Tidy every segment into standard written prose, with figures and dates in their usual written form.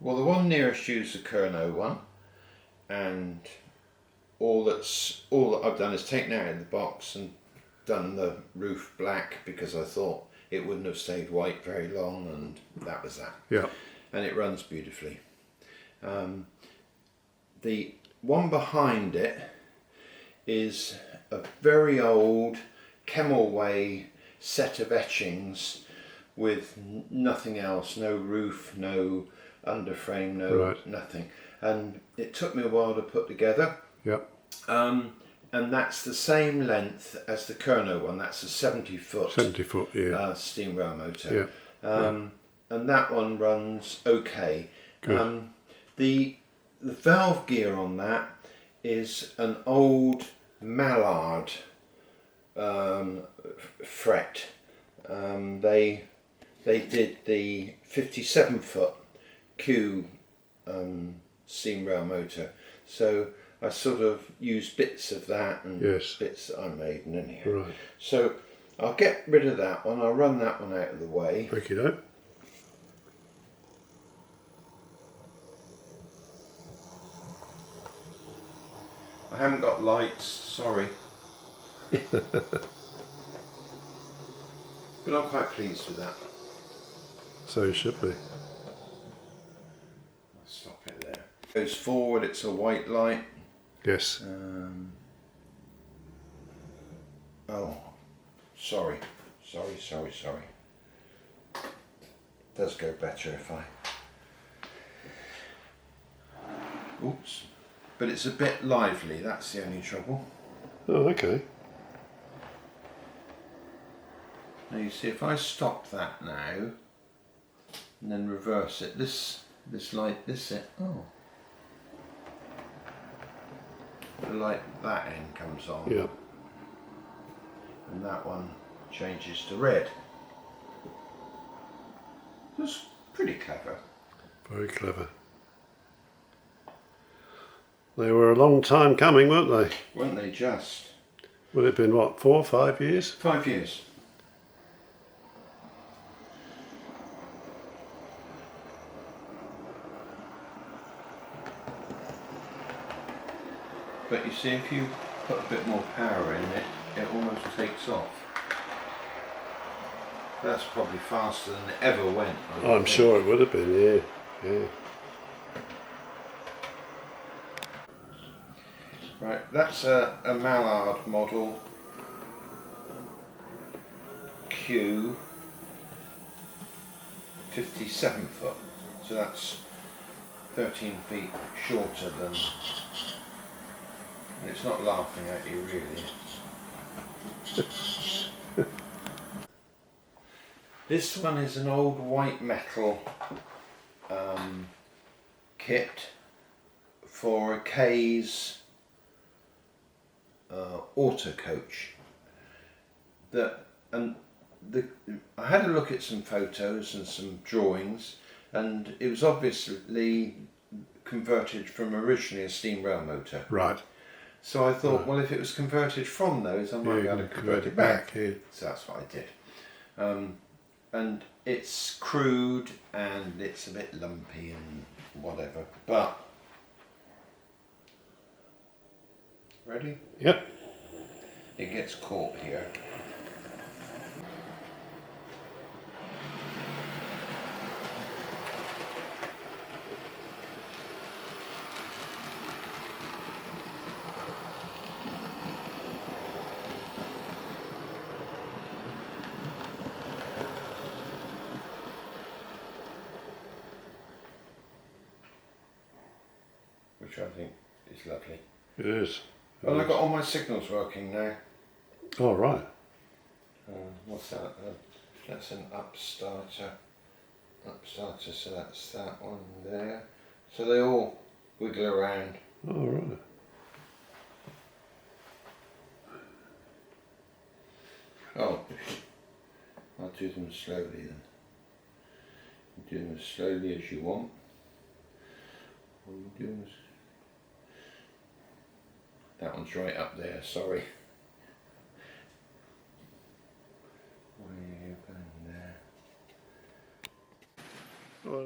Well, the one nearest you is the Kernow one, and all that I've done is taken out of the box and done the roof black because I thought it wouldn't have stayed white very long, and that was that. Yeah. And it runs beautifully. The one behind it is a very old Kemmelway set of etchings with nothing else, no roof, no underframe, no nothing. And it took me a while to put together. Yeah. And that's the same length as the Kernow one. That's a 70 foot. 70 foot, yeah. Steam rail motor. Yeah. And that one runs okay. Good. The valve gear on that is an old mallard fret. They did the 57 foot Q steam rail motor, so I sort of used bits of that and bits that I made in anyhow. Right. So I'll get rid of that one. I'll run that one out of the way. Okie doke. I haven't got lights, sorry. But I'm quite pleased with that. So you should be. I'll stop it there. Goes forward, it's a white light. Yes. Oh, sorry. Does go better if I... Oops. But it's a bit lively, that's the only trouble. Oh, okay. Now you see, if I stop that now, and then reverse it, this light, oh. The light that end comes on. Yeah. And that one changes to red. That's pretty clever. Very clever. They were a long time coming, weren't they? Weren't they just? Would it have been, what, 4 or 5 years? 5 years. But you see, if you put a bit more power in it, it almost takes off. That's probably faster than it ever went. I'm sure it would have been, yeah. Yeah. Right, that's a Mallard model Q 57 foot, so that's 13 feet shorter than, and it's not laughing at you really. This one is an old white metal kit for a K's auto coach. I had a look at some photos and some drawings, and it was obviously converted from originally a steam rail motor. Right. So I thought, well, if it was converted from those, I might be able to convert it back. Yeah. So that's what I did. And it's crude and it's a bit lumpy and whatever, but ready? Yep. It gets caught here. Which I think is lovely. It is. Well, I've got all my signals working now. Oh, right. What's that? That's an upstarter. So that's that one there. So they all wiggle around. Oh, right. Oh, I'll do them slowly then. Do them as slowly as you want. That one's right up there, sorry. Where are you going there?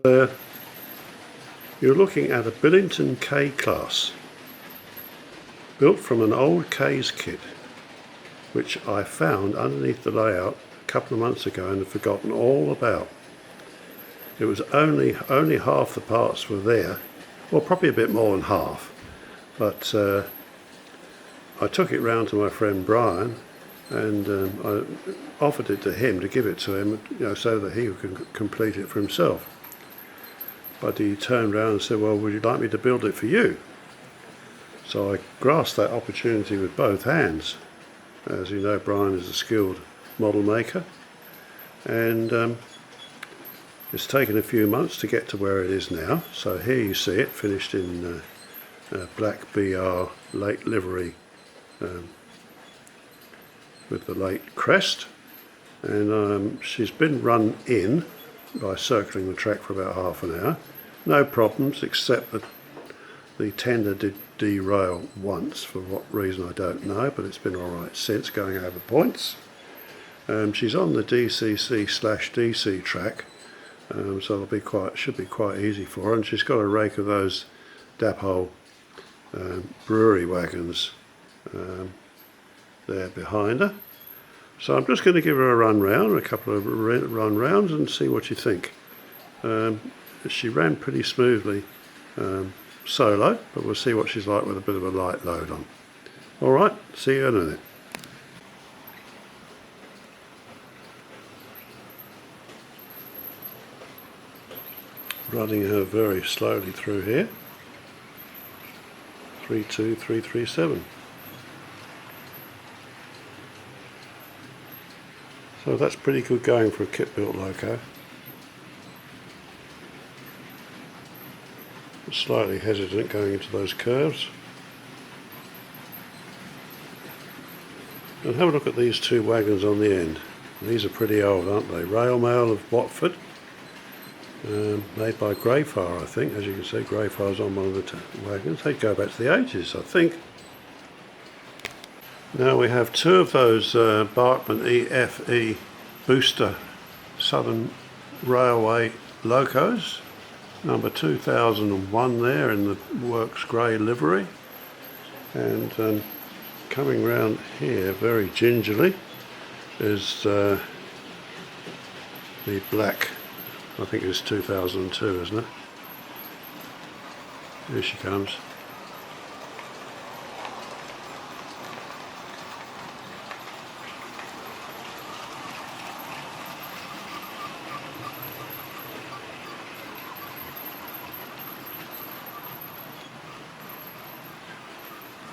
Well, You're looking at a Billington K class, built from an old K's kit, which I found underneath the layout a couple of months ago and had forgotten all about. It was only half the parts were there, well, probably a bit more than half, but I took it round to my friend Brian, and I offered it to him, to give it to him, so that he could complete it for himself. But he turned around and said, well, would you like me to build it for you? So I grasped that opportunity with both hands. As you know, Brian is a skilled model maker, and it's taken a few months to get to where it is now. So here you see it finished in black BR late livery with the late crest, and she's been run in by circling the track for about half an hour. No problems, except that the tender did derail once, for what reason I don't know, but it's been alright since, going over points. She's on the DCC/DC track, so should be quite easy for her, and she's got a rake of those Dapole brewery wagons there behind her. So I'm just going to give her a run round, a couple of run rounds, and see what you think. She ran pretty smoothly solo, but we'll see what she's like with a bit of a light load on. Alright, see you in a minute. Running her very slowly through here. 32337. So that's pretty good going for a kit built loco. Slightly hesitant going into those curves. And have a look at these two wagons on the end. These are pretty old, aren't they? Railmotor of Watford, made by Greyfire, I think. As you can see, Greyfire's on one of the wagons. They go back to the 80s, I think. Now we have two of those Barkman EFE booster Southern Railway locos. Number 2001 there in the Works grey livery, and coming round here very gingerly is the black, I think it's 2002, isn't it? Here she comes.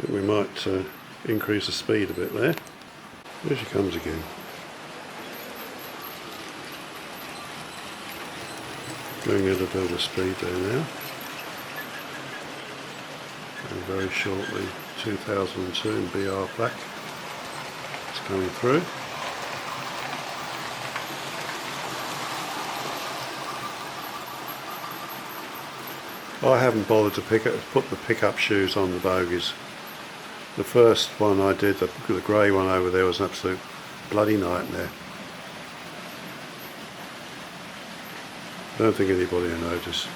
We might increase the speed a bit there. Here she comes again. Doing a little bit of speed there now. And very shortly 2002 in BR black. It's coming through. I haven't bothered to put the pickup shoes on the bogies. The first one I did, the grey one over there, was an absolute bloody nightmare. Don't think anybody will notice.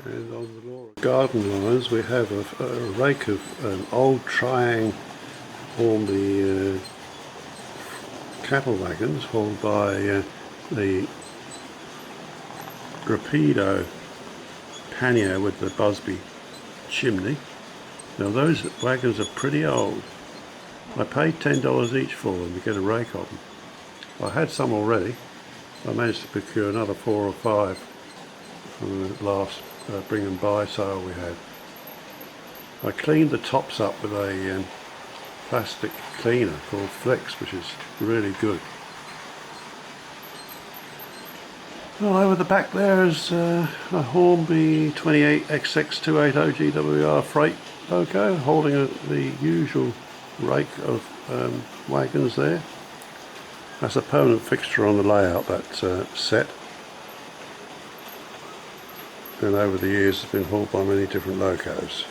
And on the Laura garden lines we have a rake of old Triang Hornby cattle wagons hauled by the Rapido pannier with the Busby chimney. Now those wagons are pretty old. I paid $10 each for them to get a rake of them. I had some already. I managed to procure another 4 or 5 from the last bring and buy sale we had. I cleaned the tops up with a plastic cleaner called Flex, which is really good. Well, over the back there is a Hornby 28XX280 GWR freight loco holding the usual rake of wagons there. That's a permanent fixture on the layout, that set. And over the years it's been hauled by many different locos.